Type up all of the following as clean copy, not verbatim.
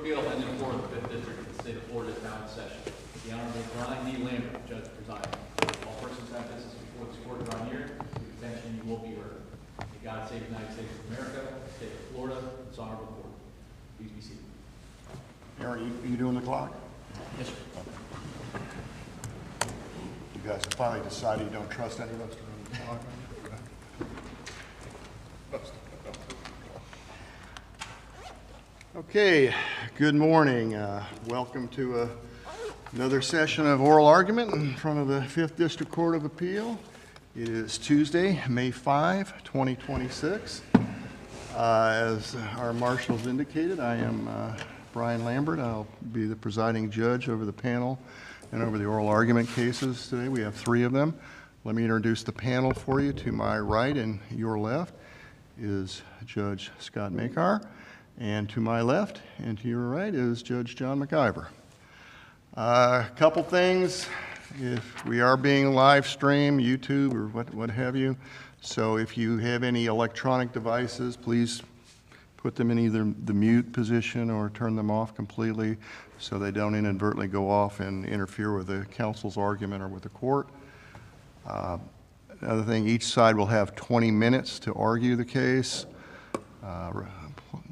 Appeal and the Court of the 5th District of the State of Florida is now in session. The Honorable Brian D. Lambert, Judge presiding. All persons have business before this court draw near. Your attention, you will be heard. May God save the United States of America, the State of Florida, and this honorable court. Please be seated. Aaron, you doing the clock? Yes, sir. You guys have finally decided you don't trust any of us to run the clock? Okay, good morning. Welcome to another session of oral argument in front of the 5th District Court of Appeal. It is Tuesday, May 5, 2026. As our marshals indicated, I am Brian Lambert. I'll be the presiding judge over the panel and over the oral argument cases today. We have 3 of them. Let me introduce the panel for you. To my right and your left is Judge Scott Makar. And to my left and to your right is Judge John McIver. A couple things. If we are being live streamed, YouTube or what have you, so if you have any electronic devices, please put them in either the mute position or turn them off completely so they don't inadvertently go off and interfere with the counsel's argument or with the court. Another thing, each side will have 20 minutes to argue the case.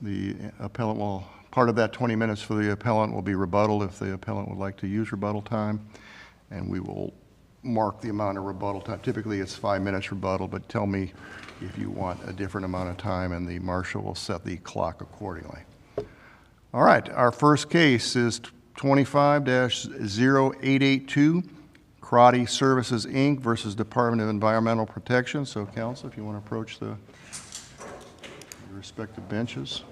The appellant will, part of that 20 minutes for the appellant will be rebuttal if the appellant would like to use rebuttal time, and we will mark the amount of rebuttal time. Typically it's 5 minutes rebuttal, but tell me if you want a different amount of time and the marshal will set the clock accordingly. All right, our first case is 25-0882, Crotty Services, Inc. versus Department of Environmental Protection. So counsel, if you want to approach the respective benches.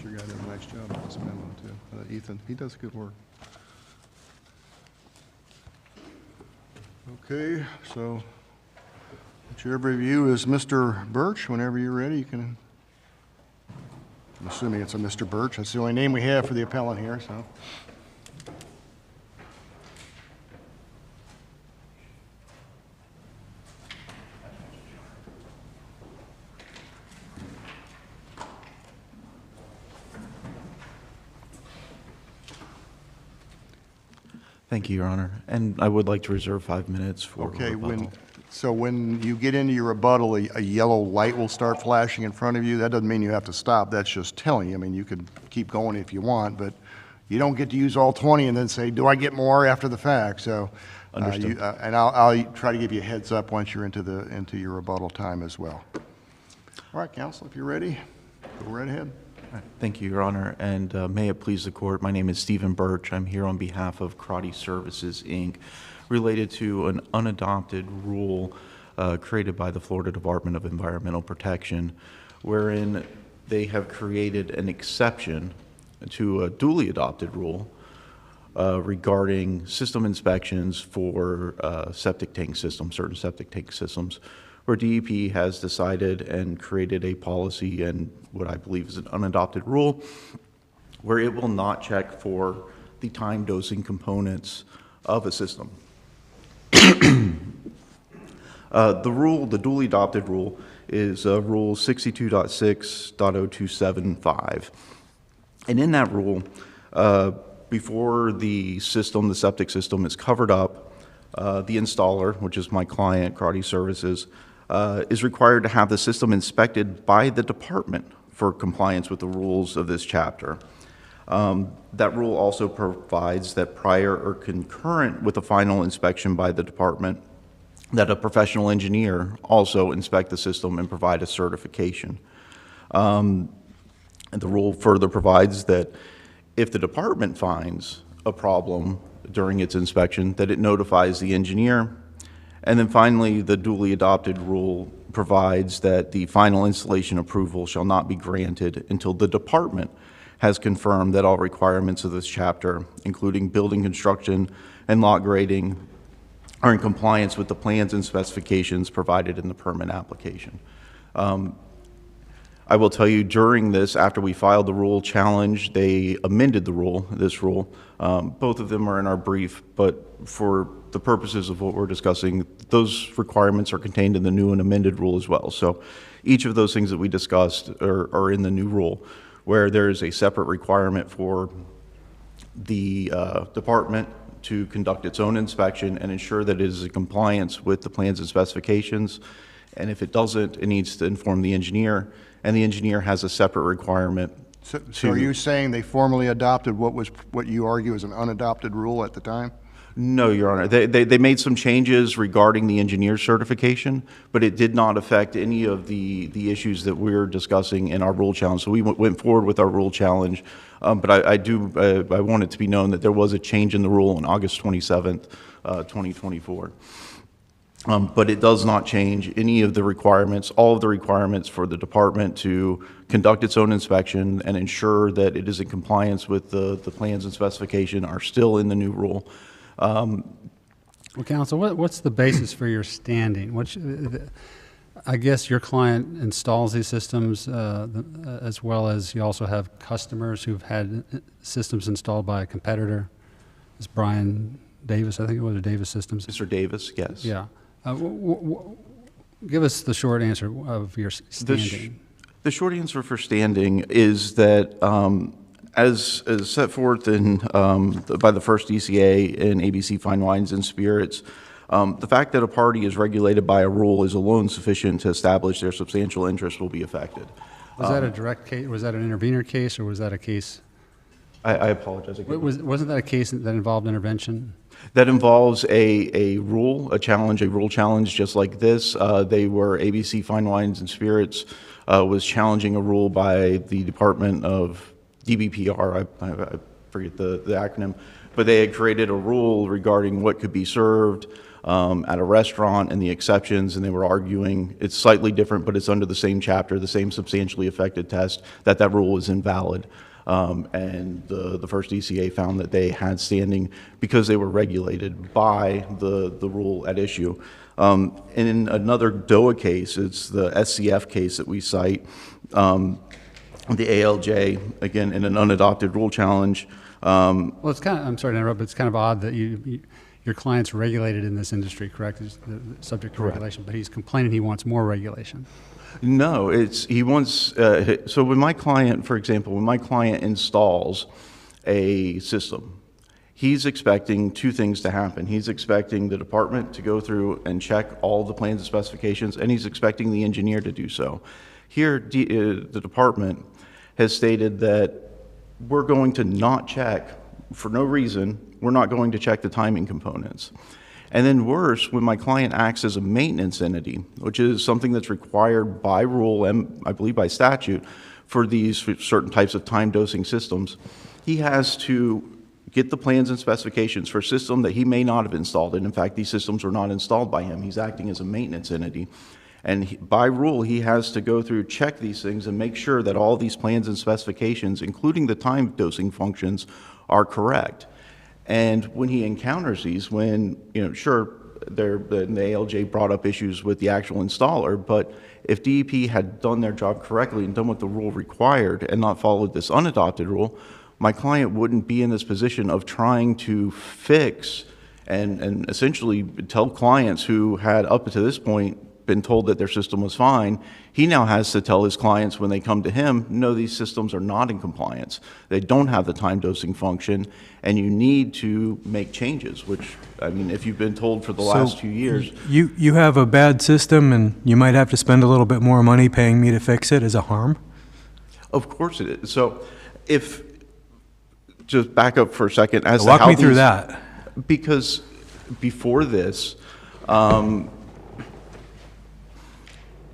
Sure guy did a nice job with this memo too. Ethan, he does good work. Okay, so whichever of you is Mr. Birch, whenever you're ready, you can. I'm assuming it's a Mr. Birch. That's the only name we have for the appellant here, so. Thank you, Your Honor. And I would like to reserve 5 minutes for rebuttal. So when you get into your rebuttal, a yellow light will start flashing in front of you. That doesn't mean you have to stop. That's just telling you. I mean, you could keep going if you want, but you don't get to use all 20 and then say, do I get more after the fact? So, Understood. And I'll try to give you a heads up once you're into your rebuttal time as well. All right, counsel, if you're ready, go right ahead. Thank you, Your Honor, and may it please the Court, my name is Stephen Birch. I'm here on behalf of Crotty Services, Inc., related to an unadopted rule created by the Florida Department of Environmental Protection, wherein they have created an exception to a duly adopted rule regarding system inspections for septic tank systems, certain septic tank systems, where DEP has decided and created a policy and what I believe is an unadopted rule where it will not check for the time dosing components of a system. The duly adopted rule is Rule 62.6.0275. And in that rule, before the system, the septic system is covered up, the installer, which is my client, Crotty Services, is required to have the system inspected by the department for compliance with the rules of this chapter. That rule also provides that prior or concurrent with the final inspection by the department, that a professional engineer also inspect the system and provide a certification. And the rule further provides that if the department finds a problem during its inspection, that it notifies the engineer. And then finally, the duly adopted rule provides that the final installation approval shall not be granted until the department has confirmed that all requirements of this chapter, including building construction and lot grading, are in compliance with the plans and specifications provided in the permit application. I will tell you, during this, after we filed the rule challenge, they amended this rule. Both of them are in our brief, but for the purposes of what we're discussing, those requirements are contained in the new and amended rule as well. So each of those things that we discussed are in the new rule, where there is a separate requirement for the department to conduct its own inspection and ensure that it is in compliance with the plans and specifications. And if it doesn't, it needs to inform the engineer, and the engineer has a separate requirement. So are you saying they formally adopted what you argue is an unadopted rule at the time? No, Your Honor. They made some changes regarding the engineer certification, but it did not affect any of the issues that we're discussing in our rule challenge. So we went forward with our rule challenge, but I want it to be known that there was a change in the rule on August 27th, 2024. But it does not change any of the requirements, all of the requirements for the department to conduct its own inspection and ensure that it is in compliance with the plans and specification are still in the new rule. Well, counsel, what's the basis for your standing? I guess your client installs these systems as well as you also have customers who've had systems installed by a competitor. It's Brian Davis, I think it was, or Davis Systems. Mr. Davis, yes. Yeah. Give us the short answer of your standing. The short answer for standing is that as set forth in by the first DCA in ABC Fine Wines and Spirits, the fact that a party is regulated by a rule is alone sufficient to establish their substantial interest will be affected. Was that a direct case? Was that an intervener case, or was that a case? I apologize. Wasn't that a case that involved intervention? That involves a rule challenge just like this. They were, ABC Fine Wines and Spirits was challenging a rule by the Department of DBPR, I forget the acronym, but they had created a rule regarding what could be served at a restaurant and the exceptions, and they were arguing it's slightly different, but it's under the same chapter, the same substantially affected test, that rule is invalid. And the first DCA found that they had standing because they were regulated by the rule at issue. In another DOA case, it's the SCF case that we cite, the ALJ, again, in an unadopted rule challenge. Well, it's kind of, I'm sorry to interrupt, but it's kind of odd that your client's regulated in this industry, correct? He's subject to regulation, but he's complaining he wants more regulation. No, he wants, so when my client, for example, when my client installs a system, he's expecting two things to happen. He's expecting the department to go through and check all the plans and specifications, and he's expecting the engineer to do so. Here, the department has stated that we're going to not check, for no reason, we're not going to check the timing components. And then worse, when my client acts as a maintenance entity, which is something that's required by rule and I believe by statute for these certain types of time dosing systems, he has to get the plans and specifications for a system that he may not have installed. And in fact, these systems were not installed by him. He's acting as a maintenance entity. And by rule, he has to go through, check these things, and make sure that all these plans and specifications, including the time dosing functions, are correct. And when he encounters these, when, sure, the ALJ brought up issues with the actual installer, but if DEP had done their job correctly and done what the rule required and not followed this unadopted rule, my client wouldn't be in this position of trying to fix and essentially tell clients who had up to this point been told that their system was fine. He now has to tell his clients when they come to him, no, these systems are not in compliance. They don't have the time dosing function, and you need to make changes, which, I mean, if you've been told for the last 2 years. You have a bad system and you might have to spend a little bit more money paying me to fix it as a harm? Of course it is. So if, just back up for a second. Walk me through that. Because before this,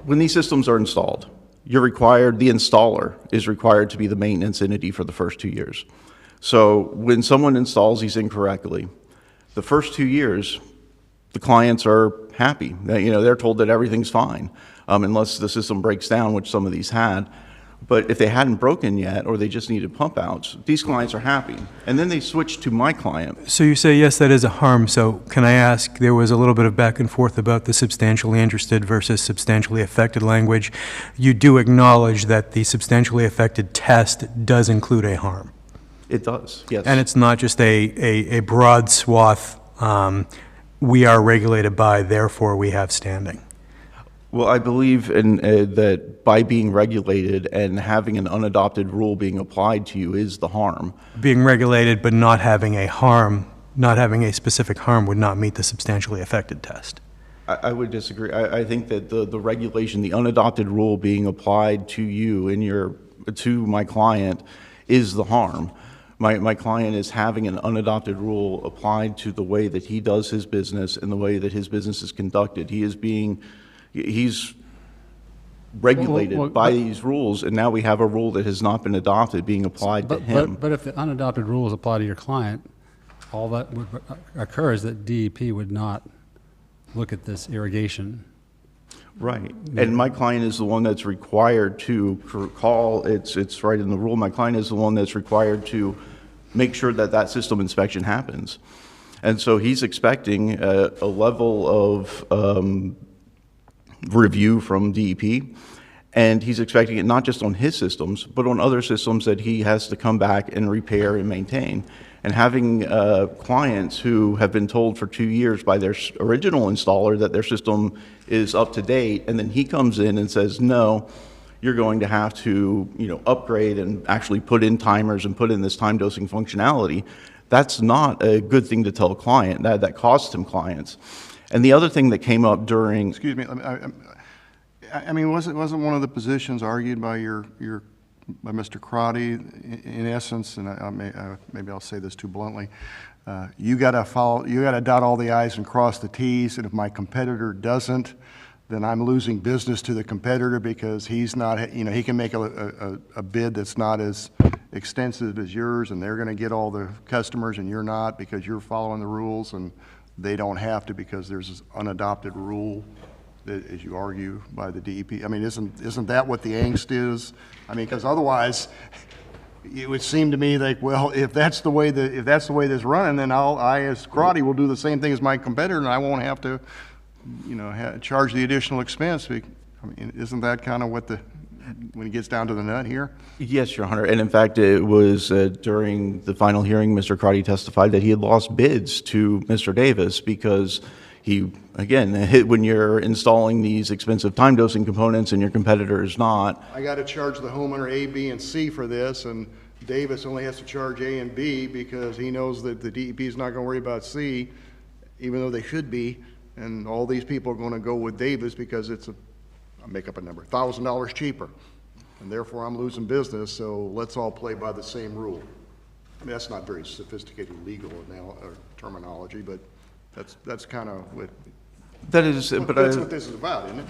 when these systems are installed, the installer is required to be the maintenance entity for the first 2 years. So when someone installs these incorrectly, the first 2 years, the clients are happy. They're told that everything's fine, unless the system breaks down, which some of these had. But if they hadn't broken yet, or they just needed pump outs, these clients are happy. And then they switch to my client. So you say, yes, that is a harm. So can I ask, there was a little bit of back and forth about the substantially interested versus substantially affected language. You do acknowledge that the substantially affected test does include a harm. It does, yes. And it's not just a broad swath, we are regulated by, therefore we have standing. Well, I believe in that by being regulated and having an unadopted rule being applied to you is the harm. Being regulated but not having a harm, not having a specific harm would not meet the substantially affected test. I would disagree. I think that the regulation, the unadopted rule being applied to you and to my client is the harm. My client is having an unadopted rule applied to the way that he does his business and the way that his business is conducted. He's regulated by these rules, and now we have a rule that has not been adopted being applied to him. But if the unadopted rules apply to your client, all that would occur is that DEP would not look at this irrigation. Right. And my client is the one that's required to call, it's right in the rule, my client is the one that's required to make sure that that system inspection happens. And so he's expecting a level of review from DEP, and he's expecting it not just on his systems, but on other systems that he has to come back and repair and maintain. And having clients who have been told for 2 years by their original installer that their system is up to date, and then he comes in and says, no, you're going to have to upgrade and actually put in timers and put in this time dosing functionality, that's not a good thing to tell a client. That costs him clients. And the other thing that came up during... Excuse me, I mean, wasn't one of the positions argued by by Mr. Crotty, in essence, and maybe I'll say this too bluntly, you got to dot all the I's and cross the T's, and if my competitor doesn't, then I'm losing business to the competitor because he's not, he can make a bid that's not as extensive as yours, and they're going to get all the customers, and you're not because you're following the rules, and they don't have to because there's this unadopted rule that, as you argue, by the DEP. I mean, isn't that what the angst is? I mean, because otherwise, it would seem to me like, well, if that's the way this is running, then I as Crotty will do the same thing as my competitor, and I won't have to, charge the additional expense. I mean, isn't that kind of what when it gets down to the nut here? Yes, Your Honor. And in fact, it was during the final hearing, Mr. Crotty testified that he had lost bids to Mr. Davis because when you're installing these expensive time dosing components and your competitor is not. I got to charge the homeowner A, B, and C for this, and Davis only has to charge A and B because he knows that the DEP is not going to worry about C, even though they should be. And all these people are going to go with Davis because it's I'll make up a number, $1,000 cheaper. And therefore I'm losing business, so let's all play by the same rule. I mean, that's not very sophisticated legal terminology, but that's kind of what... That's what this is about, isn't it?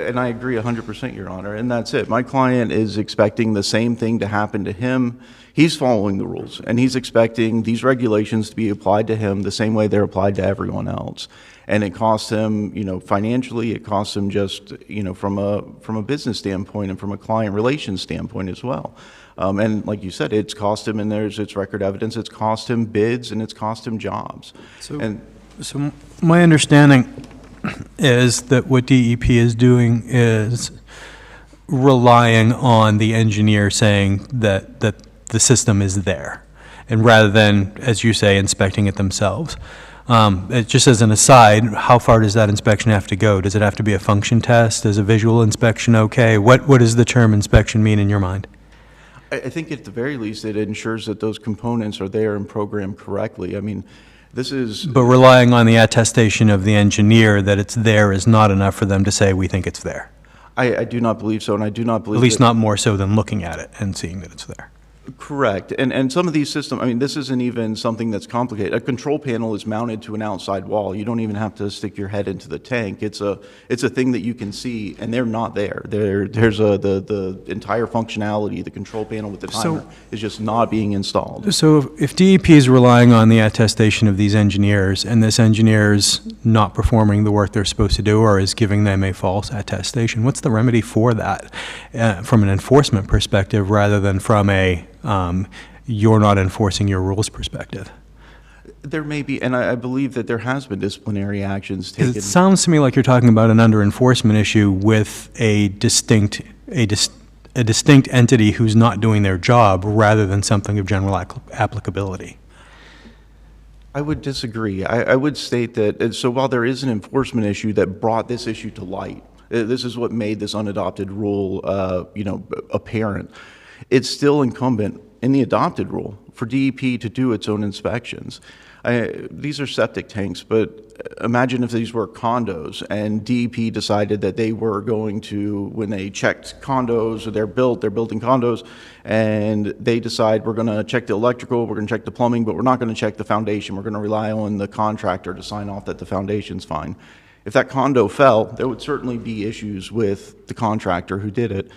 And I agree 100%, Your Honor, and that's it. My client is expecting the same thing to happen to him. He's following the rules, and he's expecting these regulations to be applied to him the same way they're applied to everyone else. And it costs him, financially, it costs him just, from a business standpoint and from a client relations standpoint as well. And like you said, it's cost him, and it's record evidence, it's cost him bids, and it's cost him jobs. So my understanding is that what DEP is doing is relying on the engineer saying that the system is there, and rather than, as you say, inspecting it themselves. Just as an aside, how far does that inspection have to go? Does it have to be a function test? Is a visual inspection okay? What does the term inspection mean in your mind? I think at the very least it ensures that those components are there and programmed correctly. I mean, this is... But relying on the attestation of the engineer that it's there is not enough for them to say, we think it's there. I do not believe so, and I do not believe... At least not more so than looking at it and seeing that it's there. Correct. And some of these systems, I mean, this isn't even something that's complicated. A control panel is mounted to an outside wall. You don't even have to stick your head into the tank. It's a thing that you can see, and they're not there. There's the entire functionality, the control panel with the timer is just not being installed. So if DEP is relying on the attestation of these engineers, and this engineer's not performing the work they're supposed to do or is giving them a false attestation, what's the remedy for that from an enforcement perspective rather than from a you're not enforcing your rules perspective? There may be, and I believe that there has been disciplinary actions 'Cause taken. it sounds to me like you're talking about an under-enforcement issue with a distinct entity who's not doing their job rather than something of general applicability. I would disagree. I would state that, so while there is an enforcement issue that brought this issue to light, this is what made this unadopted rule, apparent. It's still incumbent in the adopted rule for DEP to do its own inspections. These are septic tanks, but imagine if these were condos and DEP decided that they were going to, when they checked condos, or they're building condos, and they decide we're going to check the electrical, we're going to check the plumbing, but we're not going to check the foundation. We're going to rely on the contractor to sign off that the foundation's fine. If that condo fell, there would certainly be issues with the contractor who did it.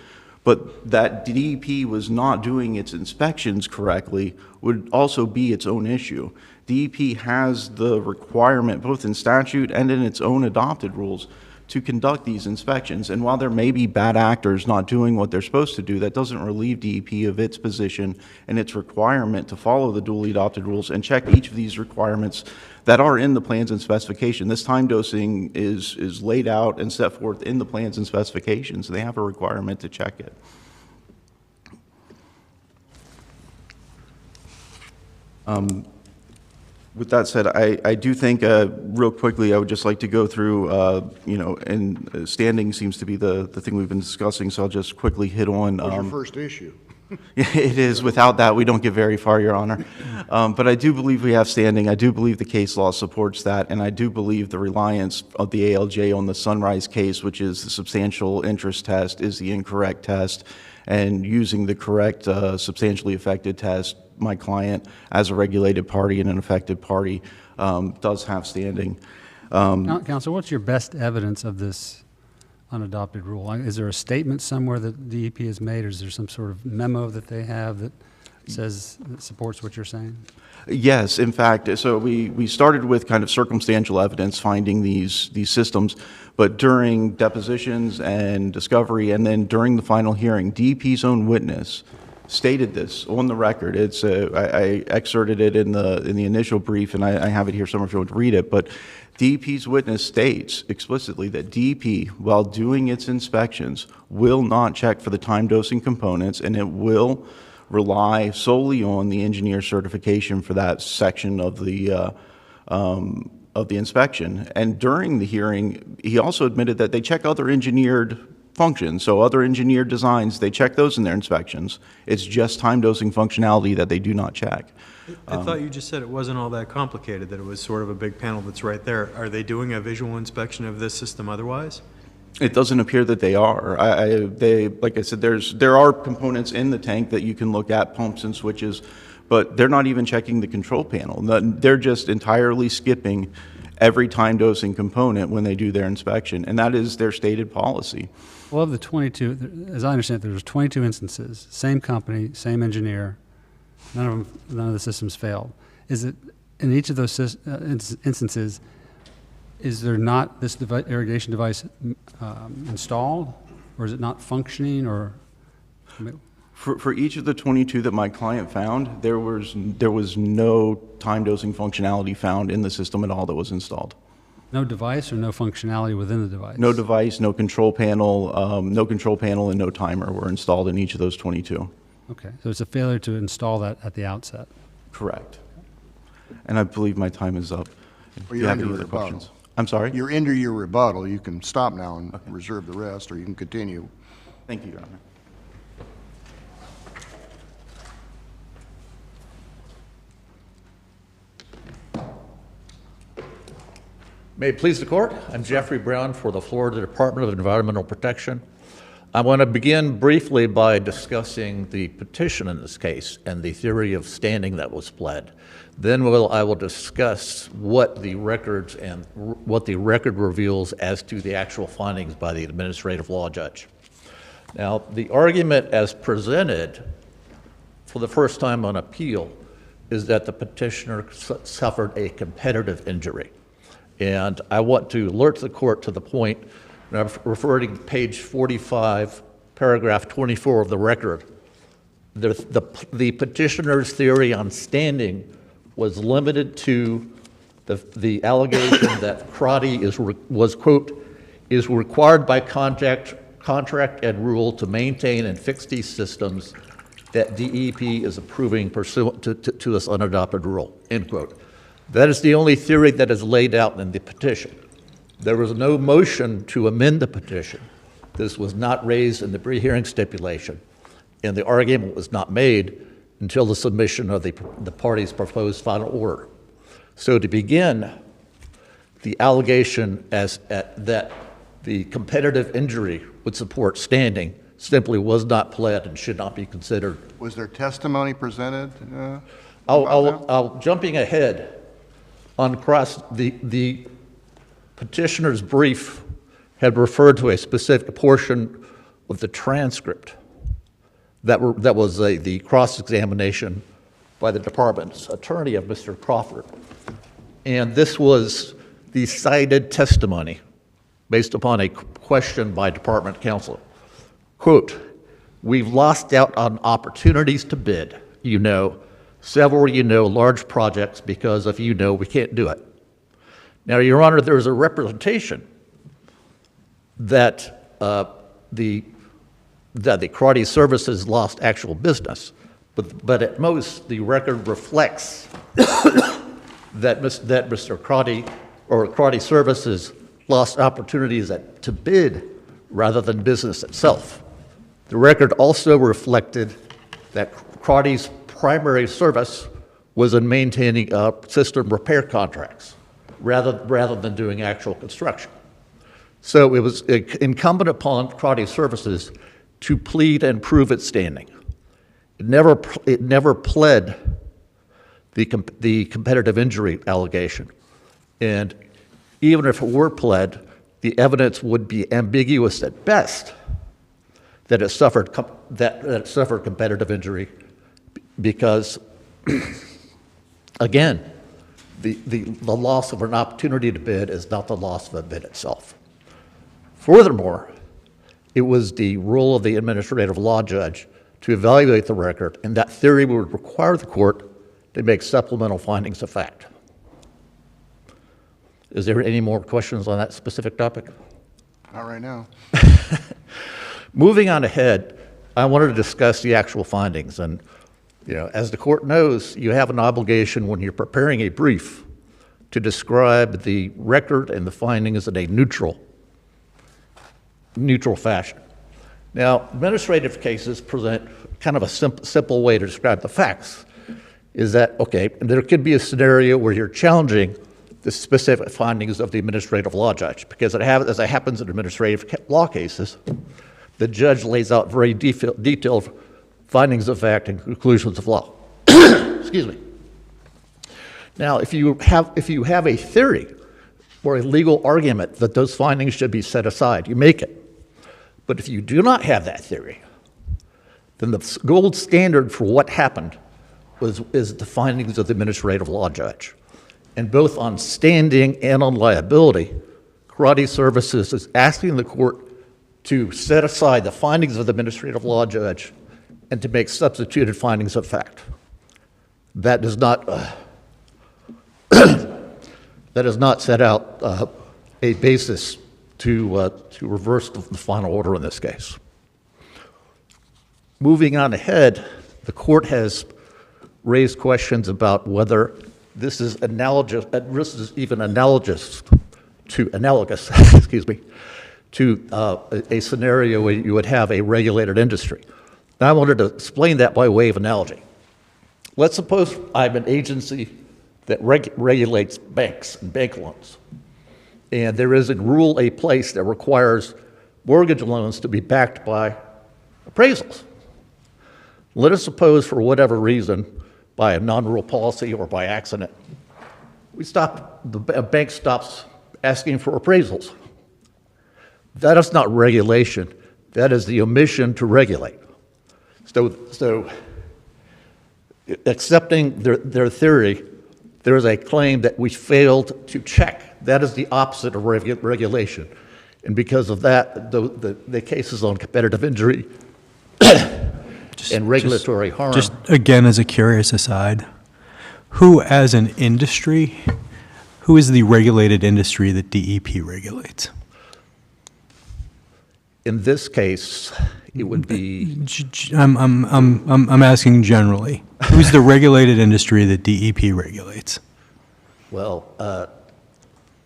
But that DEP was not doing its inspections correctly would also be its own issue. DEP has the requirement, both in statute and in its own adopted rules, to conduct these inspections. And while there may be bad actors not doing what they're supposed to do, that doesn't relieve DEP of its position and its requirement to follow the duly adopted rules and check each of these requirements that are in the plans and specification. This time dosing is laid out and set forth in the plans and specifications. They have a requirement to check it. With that said, I do think, real quickly, I would just like to go through, and standing seems to be the thing we've been discussing, so I'll just quickly hit on. What's your first issue? It is. Without that, we don't get very far, Your Honor. But I do believe we have standing. I do believe the case law supports that, and I do believe the reliance of the ALJ on the Sunrise case, which is the substantial interest test, is the incorrect test, and using the correct substantially affected test, my client, as a regulated party and an affected party, does have standing. Counsel, what's your best evidence of this unadopted rule? Is there a statement somewhere that DEP has made, or is there some sort of memo that they have that that supports what you're saying? Yes, in fact, so we started with kind of circumstantial evidence finding these systems, but during depositions and discovery, and then during the final hearing, DEP's own witness stated this on the record. It's I excerpted it in the initial brief, and I have it here somewhere if you want to read it. But DEP's witness states explicitly that DEP, while doing its inspections, will not check for the time dosing components, and it will rely solely on the engineer certification for that section of the inspection. And during the hearing, he also admitted that they check other engineered functions, so other engineered designs, they check those in their inspections. It's just time dosing functionality that they do not check. I thought you just said it wasn't all that complicated, that it was sort of a big panel that's right there. Are they doing a visual inspection of this system otherwise? It doesn't appear that they are. Like I said, there are components in the tank that you can look at, pumps and switches, but they're not even checking the control panel. They're just entirely skipping every time dosing component when they do their inspection, and that is their stated policy. Well, of the 22, as I understand it, there was 22 instances, same company, same engineer, none of the systems failed. Is it, in each of those instances, is there not this irrigation device installed, or is it not functioning, or? For each of the 22 that my client found, there was no time dosing functionality found in the system at all that was installed. No device or no functionality within the device? No device, no control panel, and no timer were installed in each of those 22. Okay, so it's a failure to install that at the outset. Correct. And I believe my time is up. If Well, you you're have into any other rebuttal. questions. I'm sorry? You're into your rebuttal. You can stop now and reserve the rest, or you can continue. Thank you, Your Honor. May it please the court, I'm Jeffrey Brown for the Florida Department of Environmental Protection. I want to begin briefly by discussing the petition in this case and the theory of standing that was pled. Then I will discuss what the records and what the record reveals as to the actual findings by the administrative law judge. Now, the argument as presented for the first time on appeal is that the petitioner suffered a competitive injury. And I want to alert the court to the point, and I'm referring to page 45, paragraph 24 of the record. The petitioner's theory on standing was limited to the allegation that Crotty was, quote, is required by contract and rule to maintain and fix these systems that DEP is approving pursuant to this unadopted rule, end quote. That is the only theory that is laid out in the petition. There was no motion to amend the petition. This was not raised in the pre-hearing stipulation, and the argument was not made until the submission of the party's proposed final order. So to begin, the allegation that the competitive injury would support standing simply was not pled and should not be considered. Was there testimony presented? Jumping ahead, on cross, the petitioner's brief had referred to a specific portion of the transcript that was the cross-examination by the department's attorney of Mr. Crawford. And this was the cited testimony based upon a question by department counsel. Quote, we've lost out on opportunities to bid, several large projects because if we can't do it. Now, Your Honor, there is a representation that the Crotty Services lost actual business, but at most the record reflects that Mr. Crotty or Crotty Services lost opportunities to bid rather than business itself. The record also reflected that Crotty's primary service was in maintaining system repair contracts rather than doing actual construction. So it was incumbent upon Crotty Services to plead and prove its standing. It never pled the competitive injury allegation. And even if it were pled, the evidence would be ambiguous at best that it suffered competitive injury because, again, the loss of an opportunity to bid is not the loss of a bid itself. Furthermore, it was the role of the administrative law judge to evaluate the record, and that theory would require the court to make supplemental findings of fact. Is there any more questions on that specific topic? Not right now. Moving on ahead, I wanted to discuss the actual findings. And, as the court knows, you have an obligation when you're preparing a brief to describe the record and the findings in a neutral fashion. Now, administrative cases present kind of a simple way to describe the facts. Is that, okay, there could be a scenario where you're challenging the specific findings of the administrative law judge, because as it happens in administrative law cases, the judge lays out very detailed findings of fact and conclusions of law. Excuse me. Now, if you have a theory or a legal argument that those findings should be set aside, you make it. But if you do not have that theory, then the gold standard for what happened is the findings of the administrative law judge. And both on standing and on liability, Crotty Services is asking the court to set aside the findings of the administrative law judge and to make substituted findings of fact. That does not set out a basis to reverse the final order in this case. Moving on ahead, the court has raised questions about whether this is analogous, excuse me, to a scenario where you would have a regulated industry. Now I wanted to explain that by way of analogy. Let's suppose I'm an agency that regulates banks and bank loans. And there is in Rule a place that requires mortgage loans to be backed by appraisals. Let us suppose, for whatever reason, by a non-rule policy or by accident, a bank stops asking for appraisals. That is not regulation. That is the omission to regulate. So accepting their theory, there is a claim that we failed to check. That is the opposite of regulation. And because of that, the cases on competitive injury and regulatory harm. Just again, as a curious aside, who as an industry, who is the regulated industry that DEP regulates? In this case, it would be, I'm asking generally. Who's the regulated industry that DEP regulates? well,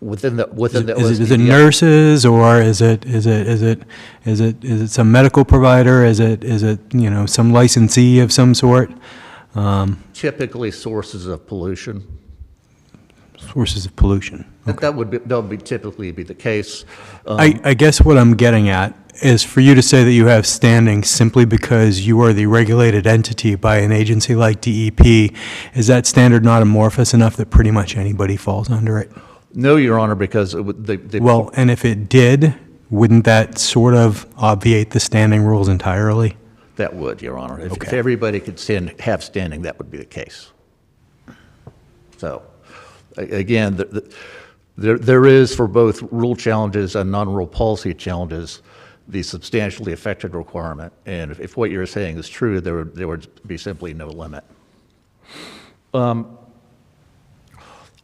within the Is it OSPDF. nurses, or is it some medical provider? Is it some licensee of some sort? Typically sources of pollution. Sources of pollution. That would typically be the case. I guess what I'm getting at is for you to say that you have standing simply because you are the regulated entity by an agency like DEP, is that standard not amorphous enough that pretty much anybody falls under it? No, Your Honor, because Well, and if it did, wouldn't that sort of obviate the standing rules entirely? that would, Your Honor. If Okay. everybody could have standing, that would be the case. So, again, there is for both rule challenges and non-rule policy challenges the substantially affected requirement. And if what you're saying is true, there would be simply no limit.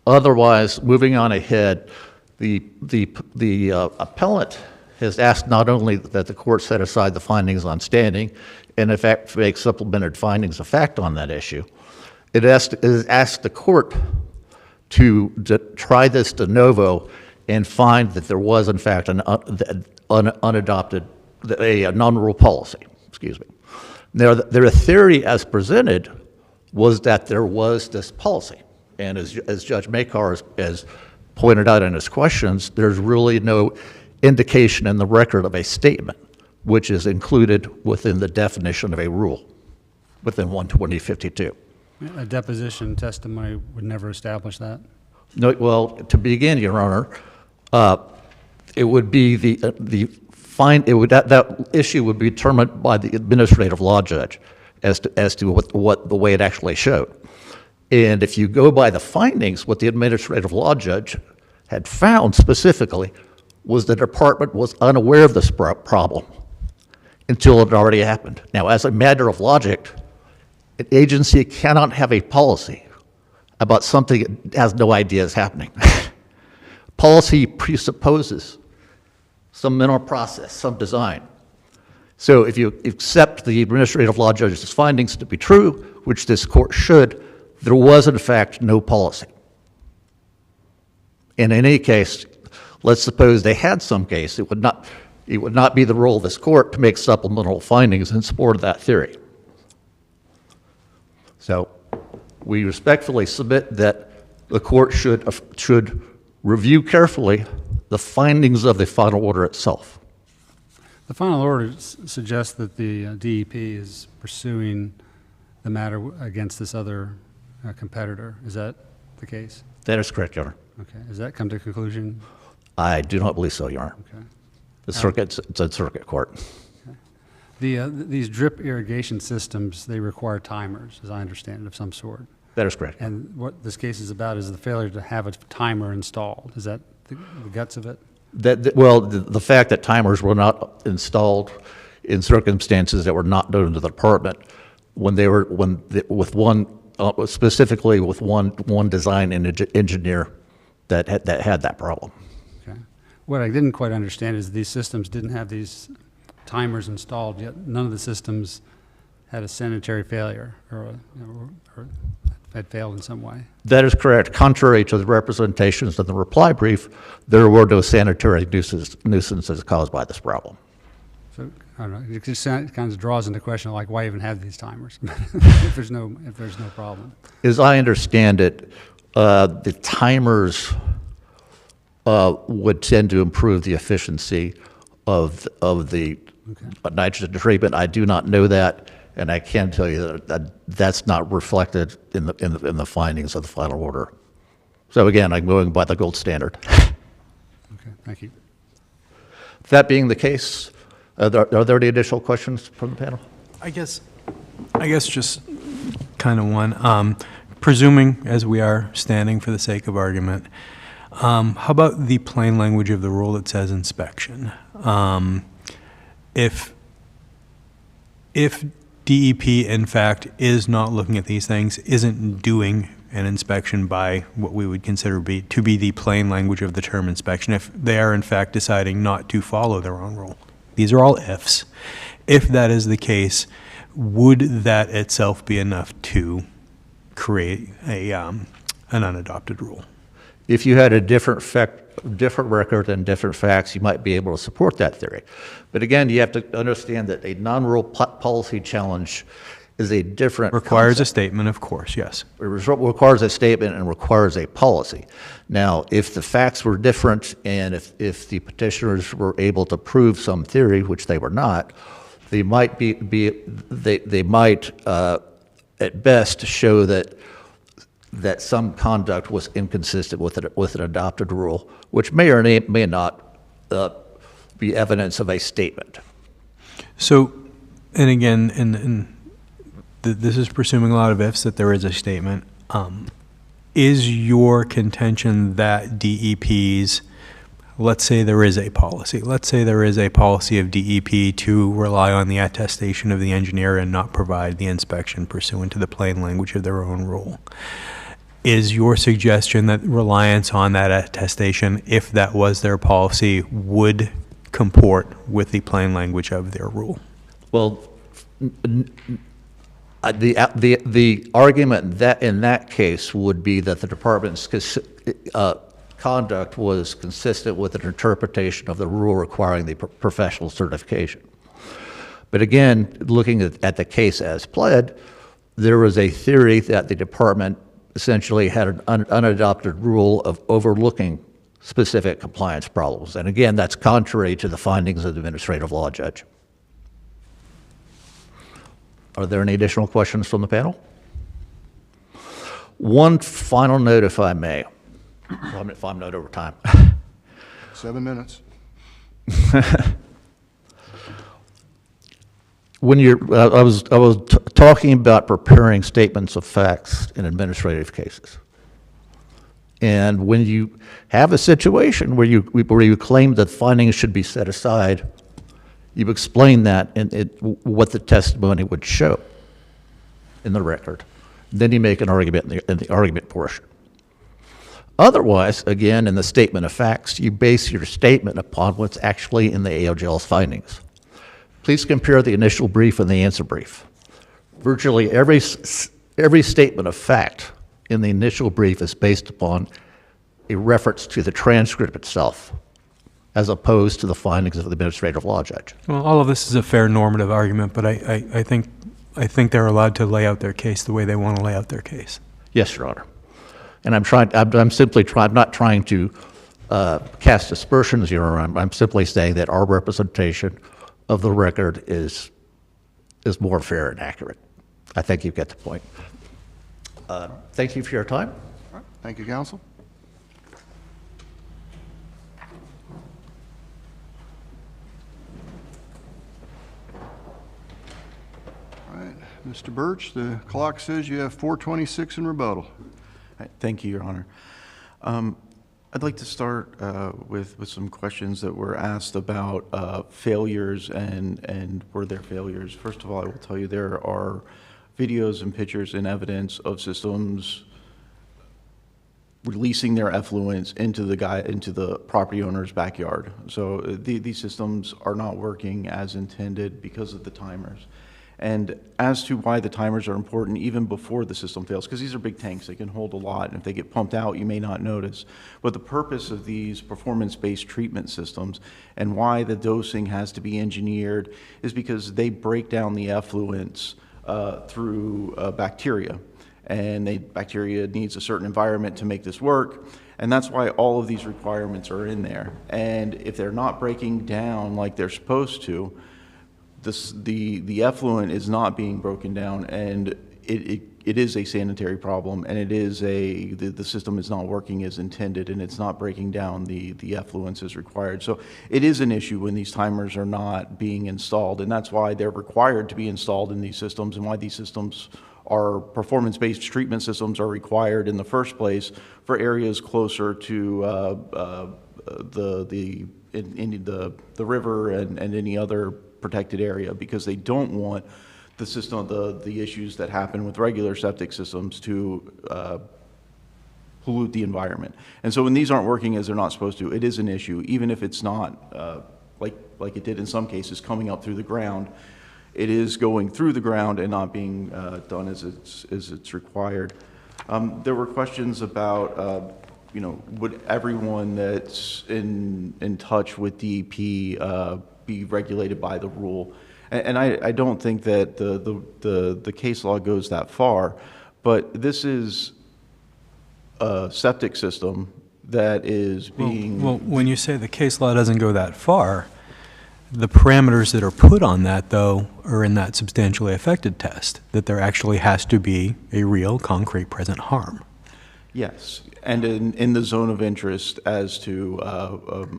Otherwise, moving on ahead, the appellant has asked not only that the court set aside the findings on standing, and in fact make supplemented findings of fact on that issue. It has asked the court to try this de novo and find that there was in fact a non-rule policy. Excuse me. Now, their theory as presented was that there was this policy. And as Judge Makar has pointed out in his questions, there's really no indication in the record of a statement which is included within the definition of a rule, within 12052. A deposition testimony would never establish that? No, well, to begin, Your Honor, it would be that issue would be determined by the administrative law judge as to what the way it actually showed. And if you go by the findings, what the administrative law judge had found specifically was the department was unaware of this problem until it had already happened. Now, as a matter of logic, an agency cannot have a policy about something it has no idea is happening. Policy presupposes some mental process, some design. So if you accept the administrative law judge's findings to be true, which this court should, there was in fact no policy. And in any case, let's suppose they had some case, it would not be the role of this court to make supplemental findings in support of that theory. So we respectfully submit that the court should review carefully the findings of the final order itself. The final order suggests that the DEP is pursuing the matter against this other competitor. Is that the case? That is correct, Your Honor. Okay. Has that come to conclusion? I do not believe so, Your Honor. Okay. It's a circuit court. These drip irrigation systems, they require timers, as I understand it, of some sort. That is correct. And what this case is about is the failure to have a timer installed. Is that the guts of it? The fact that timers were not installed in circumstances that were not known to the department specifically with one design engineer that had that problem. Okay. What I didn't quite understand is these systems didn't have these timers installed, yet none of the systems had a sanitary failure or had failed in some way. That is correct. Contrary to the representations in the reply brief, there were no sanitary nuisances caused by this problem. So, I don't know, it just kind of draws into question, like, why even have these timers if there's no problem? As I understand it, the timers would tend to improve the efficiency of the nitrogen treatment. I do not know that, and I can tell you that that's not reflected in the findings of the final order. So again, I'm going by the gold standard. Okay, thank you. That being the case, are there any additional questions from the panel? I guess just kind of one. Presuming, as we are standing for the sake of argument, how about the plain language of the rule that says inspection? If DEP, in fact, is not looking at these things, isn't doing an inspection by what we would consider to be the plain language of the term inspection, if they are, in fact, deciding not to follow their own rule. These are all ifs. If that is the case, would that itself be enough to create an unadopted rule? If you had a different record and different facts, you might be able to support that theory. But again, you have to understand that a non-rule policy challenge is a different Requires concept. a statement, of course, yes. It requires a statement and requires a policy. Now, if the facts were different and if the petitioners were able to prove some theory, which they were not, they might they might at best show that some conduct was inconsistent with an adopted rule, which may or may not be evidence of a statement. So, and again, this is presuming a lot of ifs, that there is a statement. Is your contention that DEP's, let's say there is a policy, of DEP to rely on the attestation of the engineer and not provide the inspection pursuant to the plain language of their own rule? Is your suggestion that reliance on that attestation, if that was their policy, would comport with the plain language of their rule? Well, the argument that in that case would be that the department's conduct was consistent with an interpretation of the rule requiring the professional certification. But again, looking at the case as pled, there was a theory that the department essentially had an unadopted rule of overlooking specific compliance problems. And again, that's contrary to the findings of the administrative law judge. Are there any additional questions from the panel? One final note, if I may. If I'm not over time. 7 minutes. When I was talking about preparing statements of facts in administrative cases, and when you have a situation where you claim that findings should be set aside, you explain that and what the testimony would show in the record. Then you make an argument in the argument portion. Otherwise, again, in the statement of facts, you base your statement upon what's actually in the AOJL's findings. Please compare the initial brief and the answer brief. Virtually every statement of fact in the initial brief is based upon a reference to the transcript itself, as opposed to the findings of the administrative law judge. Well, all of this is a fair normative argument, but I think they're allowed to lay out their case the way they want to lay out their case. Yes, Your Honor. And I'm not trying to cast aspersions, Your Honor. I'm simply saying that our representation of the record is more fair and accurate. I think you get the point. Thank you for your time. All right. Thank you, counsel. All right, Mr. Birch, the clock says you have 4:26 in rebuttal. Thank you, Your Honor. I'd like to start with some questions that were asked about failures and were there failures. First of all, I will tell you there are videos and pictures and evidence of systems releasing their effluents into the property owner's backyard. So these systems are not working as intended because of the timers. And as to why the timers are important even before the system fails, because these are big tanks, they can hold a lot, and if they get pumped out, you may not notice. But the purpose of these performance-based treatment systems and why the dosing has to be engineered is because they break down the effluents through bacteria. And bacteria needs a certain environment to make this work. And that's why all of these requirements are in there. And if they're not breaking down like they're supposed to, the effluent is not being broken down, and it is a sanitary problem, and it is the system is not working as intended, and it's not breaking down the effluents as required. So it is an issue when these timers are not being installed, and that's why they're required to be installed in these systems, and why these systems are performance-based treatment systems are required in the first place for areas closer to the river and any other protected area, because they don't want the system, the issues that happen with regular septic systems to pollute the environment. And so when these aren't working as they're not supposed to, it is an issue, even if it's not like it did in some cases coming up through the ground. It is going through the ground and not being done as it's required. There were questions about would everyone that's in touch with DEP be regulated by the rule? And I don't think that the case law goes that far, but this is a septic system that is being... Well, when you say the case law doesn't go that far, the parameters that are put on that, though, are in that substantially affected test, that there actually has to be a real, concrete, present harm. Yes, and in the zone of interest as to,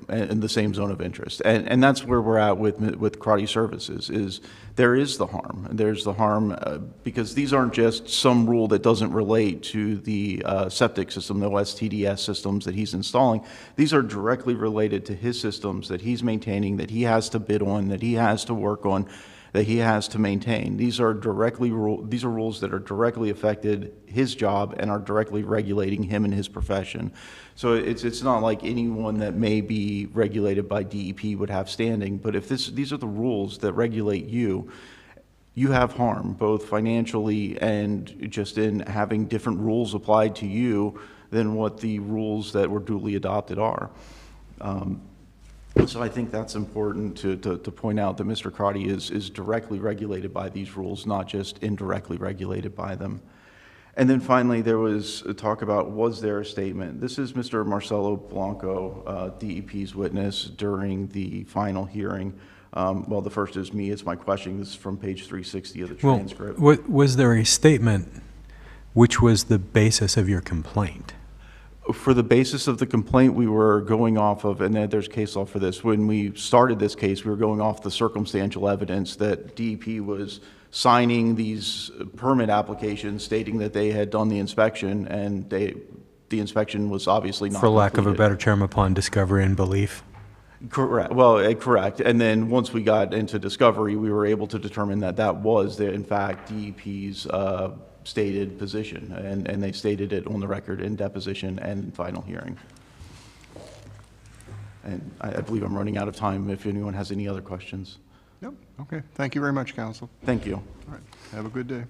in the same zone of interest. And that's where we're at with Karate Services, is there is the harm. There's the harm because these aren't just some rule that doesn't relate to the septic system, the OSTDS systems that he's installing. These are directly related to his systems that he's maintaining, that he has to bid on, that he has to work on, that he has to maintain. These are rules that are directly affected his job and are directly regulating him and his profession. So it's not like anyone that may be regulated by DEP would have standing, but if these are the rules that regulate you, you have harm, both financially and just in having different rules applied to you than what the rules that were duly adopted are. So I think that's important to point out, that Mr. Crotty is directly regulated by these rules, not just indirectly regulated by them. And then finally, there was a talk about, was there a statement? This is Mr. Marcelo Blanco, DEP's witness during the final hearing. Well, the first is me, it's my question. This is from page 360 of the transcript. Well, was there a statement which was the basis of your complaint? For the basis of the complaint, we were going off of, and there's case law for this, when we started this case, we were going off the circumstantial evidence that DEP was signing these permit applications stating that they had done the inspection, and the inspection was obviously not For lack of a completed. better term, upon discovery and belief? Correct. Well, correct. And then once we got into discovery, we were able to determine that that was, in fact, DEP's stated position, and they stated it on the record in deposition and final hearing. And I believe I'm running out of time if anyone has any other questions. Yep, okay. Thank you very much, counsel. Thank you. All right, have a good day.